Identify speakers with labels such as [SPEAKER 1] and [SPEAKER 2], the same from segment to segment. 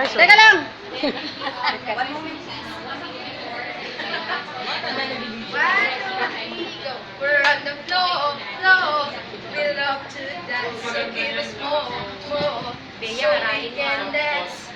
[SPEAKER 1] Teka lang!
[SPEAKER 2] We're on the floor, floor. We love to dance, so give us more, more. So we can dance.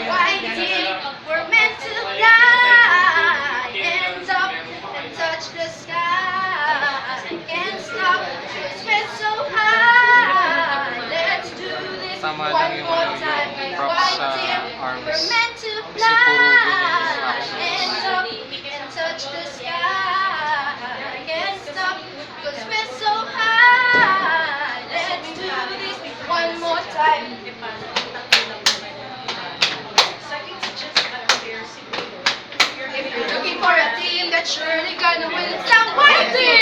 [SPEAKER 2] Why did we're meant to fly? Hands up and touch the sky. Can't stop, cause we're so high. Let's do this
[SPEAKER 3] Tama lang
[SPEAKER 2] one
[SPEAKER 3] yung
[SPEAKER 2] more time.
[SPEAKER 3] props
[SPEAKER 2] Why
[SPEAKER 3] sa
[SPEAKER 2] did
[SPEAKER 3] arms.
[SPEAKER 2] we're meant to
[SPEAKER 3] Kasi puro
[SPEAKER 2] fly?
[SPEAKER 3] ganyan yung actions.
[SPEAKER 2] Hands up and touch the sky. Can't stop, cause we're so high. Let's do this one more time. If you're looking for a team that's surely gonna win, it's the white team.